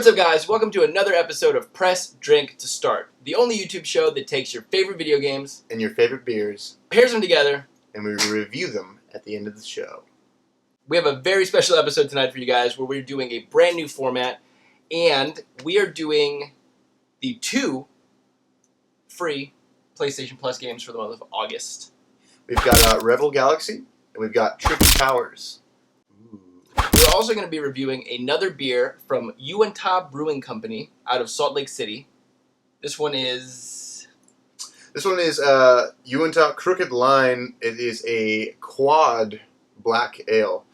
What's up, guys? Welcome to another episode of Press Drink to Start, the only YouTube show that takes your favorite video games and your favorite beers, pairs them together, and we review them at the end of the show. We have a very special episode tonight for you guys where we're doing a brand new format, and we are doing the 2 free PlayStation Plus games for the month of August. We've got Rebel Galaxy, and we've got Tricky Towers. We're also going to be reviewing another beer from Uinta Brewing Company out of Salt Lake City. This one is Uinta Crooked Line. It is a quad black ale,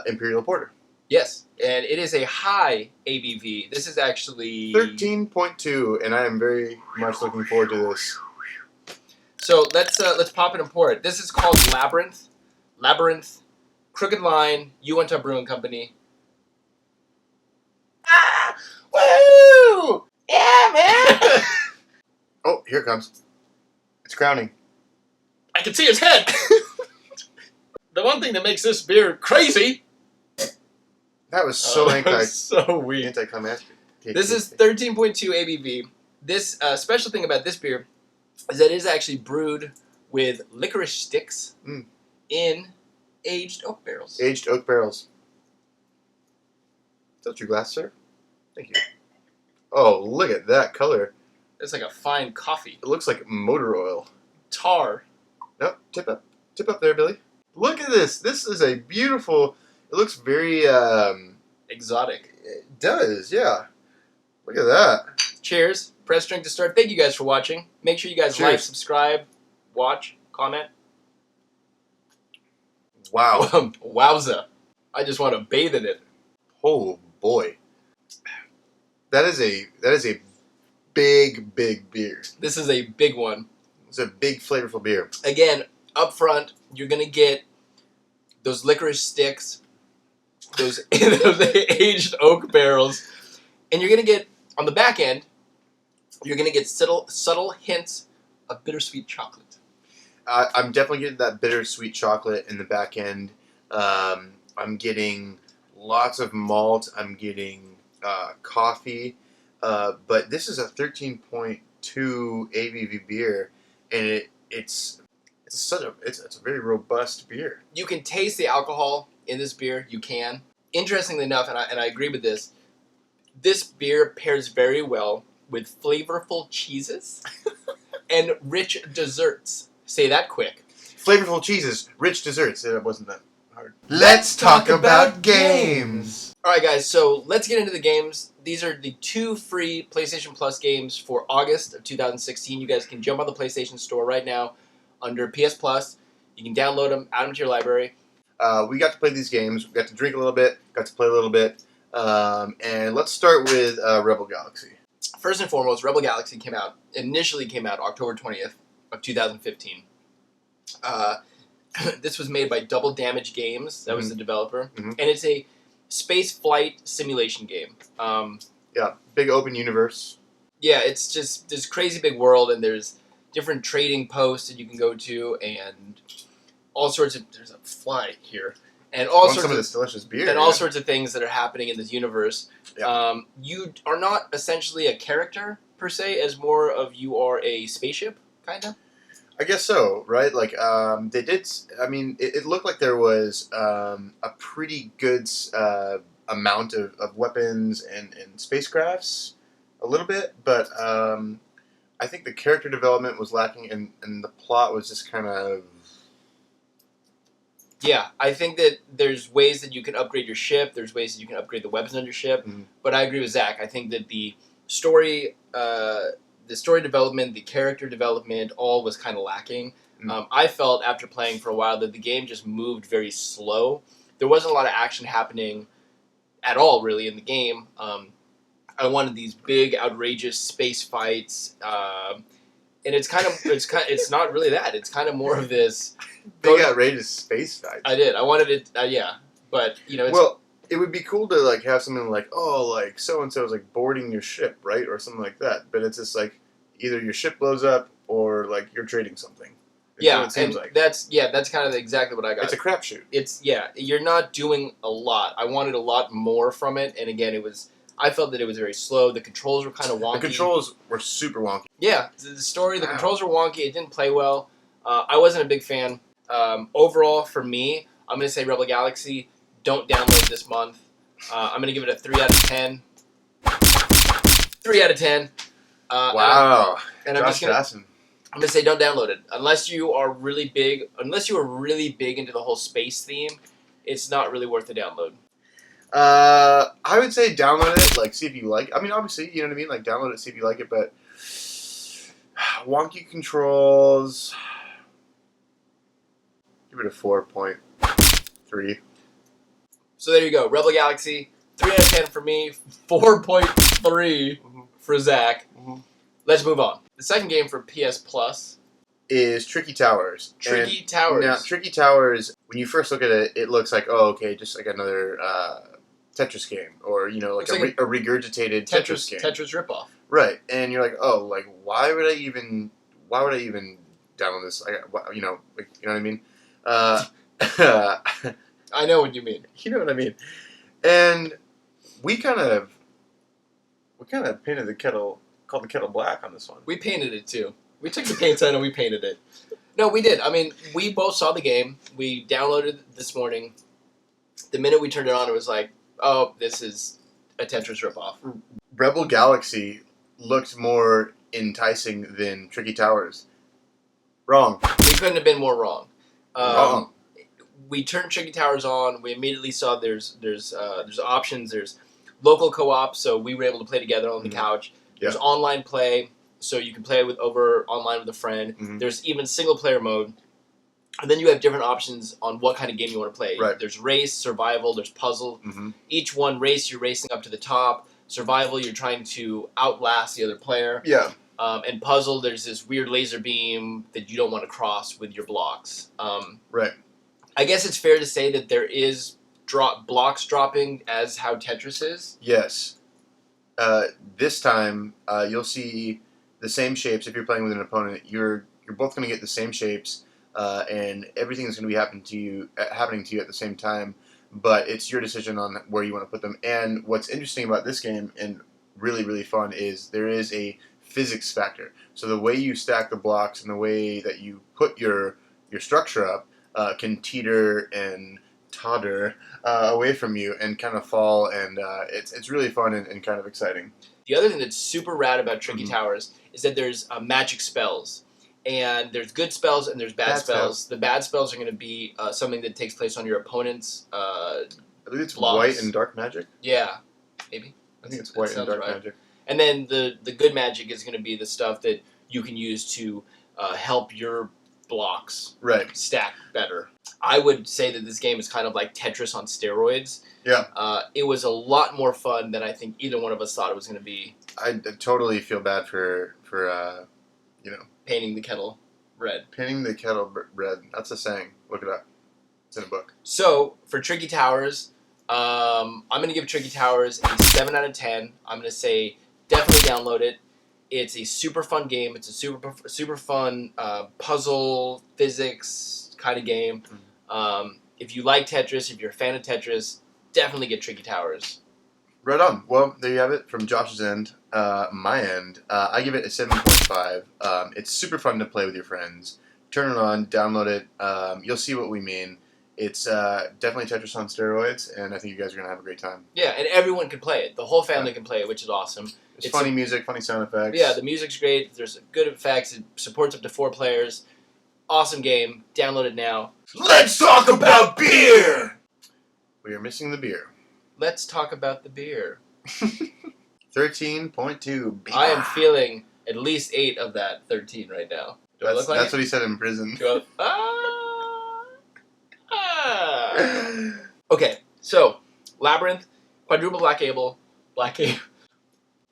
Imperial Porter. Yes, and it is a high ABV. This is actually 13.2, and I am very much looking forward to this. So let's pop it and pour it. This is called Labyrinth Crooked Line, Uinta Brewing Company. Ah! Woo! Yeah, man! Oh, here it comes. It's crowning. I can see his head! The one thing that makes this beer crazy... That was so weird. Anticlimactic. This is 13.2 ABV. This special thing about this beer is that it is actually brewed with licorice sticks in aged oak barrels. Aged oak barrels. Is that your glass, sir? Thank you. Oh, look at that color. It's like a fine coffee. It looks like motor oil. Tar. No, tip up there, Billy. Look at this. This is a beautiful. It looks very exotic. It does, yeah. Look at that. Cheers. Press drink to start. Thank you guys for watching. Make sure you guys like, subscribe, watch, comment. Wow. Wowza. I just want to bathe in it. Oh boy. That is a big beer. This is a big one. It's a big flavorful beer. Again, up front, you're going to get those licorice sticks, those aged oak barrels, and you're going to get, on the back end, you're going to get subtle hints of bittersweet chocolate. I'm definitely getting that bittersweet chocolate in the back end. I'm getting lots of malt. I'm getting coffee. But this is a 13.2 ABV beer, and it's a very robust beer. You can taste the alcohol in this beer. You can. Interestingly enough, and I agree with this, this beer pairs very well with flavorful cheeses and rich desserts. Say that quick. Flavorful cheeses, rich desserts. It wasn't that hard. Let's talk about games. Alright guys, so let's get into the games. These are the 2 free PlayStation Plus games for August of 2016. You guys can jump on the PlayStation Store right now under PS Plus. You can download them, add them to your library. We got to play these games. We got to drink a little bit, got to play a little bit. And let's start with Rebel Galaxy. First and foremost, Rebel Galaxy initially came out October 20th of 2015. This was made by Double Damage Games. That was the developer. And it's a space flight simulation game. Yeah, big open universe. Yeah, it's just this crazy big world, and there's different trading posts that you can go to, and all sorts of... There's a fly here. And all sorts of this delicious beer. And all sorts of things that are happening in this universe. Yeah. You are not essentially a character, per se, as more of you are a spaceship, kind of? I guess so, right? Like, they did... I mean, it looked like there was a pretty good amount of weapons and spacecrafts, a little bit, but I think the character development was lacking, and the plot was just kind of... Yeah, I think that there's ways that you can upgrade your ship, there's ways that you can upgrade the weapons on your ship, but I agree with Zacc. I think that the story development, the character development, all was kind of lacking. I felt after playing for a while that the game just moved very slow. There wasn't a lot of action happening at all, really, in the game. I wanted these big, outrageous space fights, and it's not really that. It's kind of more of this big, outrageous space fights. I did. I wanted it. Yeah, but you know. Well, it would be cool to like have something like, oh, like so and so is like boarding your ship, right, or something like that. But it's just like either your ship blows up or like you're trading something. Yeah, it seems like that's kind of exactly what I got. It's a crapshoot. You're not doing a lot. I wanted a lot more from it, and again, I felt that it was very slow. The controls were kind of wonky. The controls were super wonky. Yeah, the story, the controls were wonky. It didn't play well. I wasn't a big fan. Overall, for me, I'm going to say Rebel Galaxy, don't download this month. I'm going to give it a 3 out of 10. 3 out of 10. Wow. And I'm just gonna say don't download it unless you are really big. Unless you are really big into the whole space theme, it's not really worth the download. I would say download it, like see if you like it. I mean, obviously, you know what I mean. Like download it, see if you like it. But wonky controls. Give it a 4.3. So there you go, Rebel Galaxy, 3 out of 10 for me, 4.3 for Zacc. Let's move on. The second game for PS Plus is Tricky Towers. Tricky Towers. Now, Tricky Towers, when you first look at it, it looks like, oh, okay, just like another Tetris game, or like a regurgitated Tetris game. Tetris ripoff. Right, and you're like, oh, like why would I even download this? You know what I mean? I know what you mean. You know what I mean? And we kind of painted the kettle. Called the kettle black on this one. We painted it too. We took the paint set and we painted it. No, we did. I mean, we both saw the game. We downloaded it this morning. The minute we turned it on, it was like, oh, this is a Tetris ripoff. Rebel Galaxy looked more enticing than Tricky Towers. Wrong. We couldn't have been more wrong. Wrong. We turned Tricky Towers on. We immediately saw there's options. There's local co-op, so we were able to play together on the couch. There's online play, so you can play online with a friend. There's even single player mode. And then you have different options on what kind of game you want to play. Right. There's race, survival, there's puzzle. Each one, race, you're racing up to the top. Survival, you're trying to outlast the other player. Yeah. And puzzle, there's this weird laser beam that you don't want to cross with your blocks. Right. I guess it's fair to say that there is blocks dropping as how Tetris is. Yes. This time, you'll see the same shapes. If you're playing with an opponent, you're both going to get the same shapes, and everything is going to be happening to you at the same time. But it's your decision on where you want to put them. And what's interesting about this game and really, really fun is there is a physics factor. So the way you stack the blocks and the way that you put your structure up can teeter and totter away from you and kind of fall, and it's really fun and kind of exciting. The other thing that's super rad about Tricky Towers is that there's magic spells, and there's good spells and there's bad spells. The bad spells are going to be something that takes place on your opponent's I think it's blocks. white and dark magic. Yeah, maybe. I think it's white and dark magic. And then the good magic is going to be the stuff that you can use to help your blocks stack better. I would say that this game is kind of like Tetris on steroids. Yeah. It was a lot more fun than I think either one of us thought it was going to be. I totally feel bad for painting the kettle red. Painting the kettle red. That's a saying. Look it up. It's in a book. So for Tricky Towers, I'm going to give Tricky Towers a 7 out of 10. I'm going to say definitely download it. It's a super fun game. It's a super fun puzzle, physics kind of game. If you like Tetris, if you're a fan of Tetris, definitely get Tricky Towers. Right on. Well, there you have it from Josh's end. My end, I give it a 7.5. It's super fun to play with your friends. Turn it on, download it. You'll see what we mean. It's definitely Tetris on steroids, and I think you guys are going to have a great time. Yeah, and everyone can play it. The whole family can play it, which is awesome. It's funny music, funny sound effects. Yeah, the music's great. There's good effects. It supports up to 4 players. Awesome game. Download it now. Let's talk about beer! We are missing the beer. Let's talk about the beer. 13.2 beer. I am feeling at least 8 of that 13 right now. Do I look like That's what he said in prison. Okay, so Labyrinth, quadruple black ale.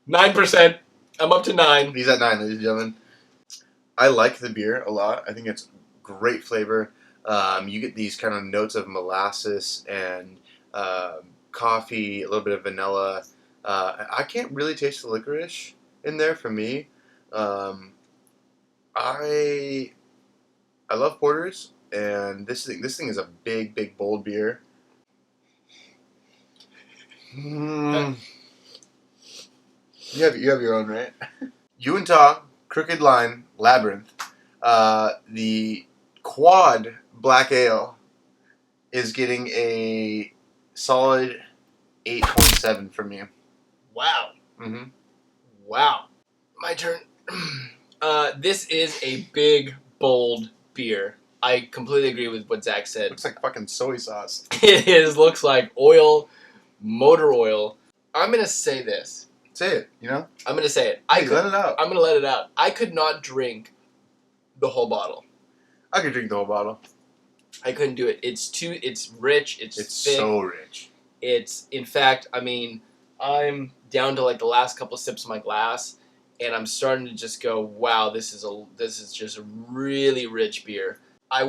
9%. I'm up to 9. He's at 9, ladies and gentlemen. I like the beer a lot. I think it's great flavor. You get these kind of notes of molasses and coffee, a little bit of vanilla. I can't really taste the licorice in there for me. I love porters, and this thing is a big bold beer. You have your own, right? Uinta, Crooked Line, Labyrinth. The Quad Black Ale is getting a solid 8.7 from me. Wow. Mm-hmm. Wow. My turn. This is a big, bold beer. I completely agree with what Zacc said. Looks like fucking soy sauce. Looks like oil, motor oil. I'm going to say this. Say it, you know? I'm going to say it. Hey, let it out. I'm going to let it out. I could not drink the whole bottle. I could drink the whole bottle. I couldn't do it. It's rich, it's thick. So rich. In fact, I mean, I'm down to like the last couple sips of my glass, and I'm starting to just go, wow, this is just a really rich beer. I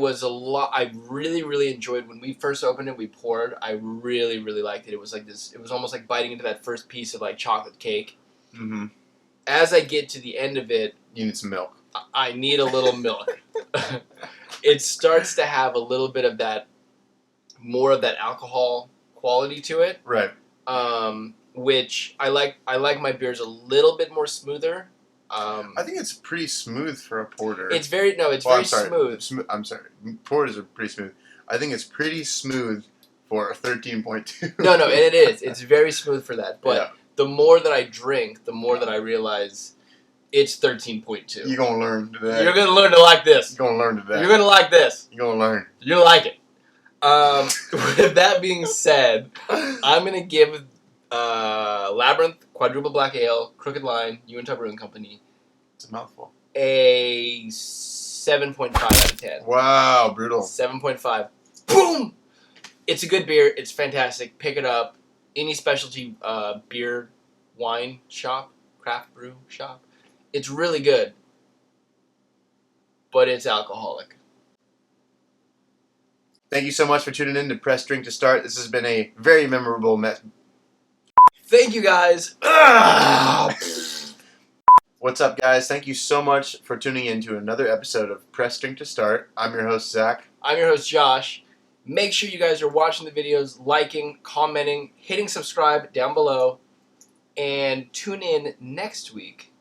really, really enjoyed when we first opened it, we poured. I really, really liked it. It was like this, it was almost like biting into that first piece of like chocolate cake. Mm-hmm. As I get to the end of it, You need some milk. I need a little milk. It starts to have a little bit of that, more of that alcohol quality to it. Right. Which I like. I like my beers a little bit more smoother. I think it's pretty smooth for a porter. It's very smooth. I'm sorry. Porters are pretty smooth. I think it's pretty smooth for a 13.2. No, and it is. It's very smooth for that. But Yeah. the more that I drink, the more that I realize it's 13.2. You're gonna learn today. You're gonna learn to like this. You're gonna learn today. You're gonna like this. You're gonna learn. You're gonna like it. With that being said, I'm gonna give Labyrinth Quadruple Black Ale, Crooked Line, Uinta Brewing Company, It's a mouthful. a 7.5 out of 10. Wow, brutal. 7.5. Boom! It's a good beer. It's fantastic. Pick it up. Any specialty beer, wine shop, craft brew shop. It's really good. But it's alcoholic. Thank you so much for tuning in to Press Drink to Start. This has been a very memorable Thank you guys. What's up, guys? Thank you so much for tuning in to another episode of Press Drink to Start. I'm your host, Zacc. I'm your host, Josh. Make sure you guys are watching the videos, liking, commenting, hitting subscribe down below, and tune in next week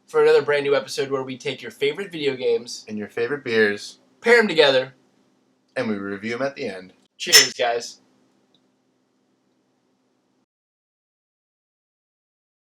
for another brand new episode where we take your favorite video games, And your favorite beers, pair them together. and we review them at the end. Cheers, guys.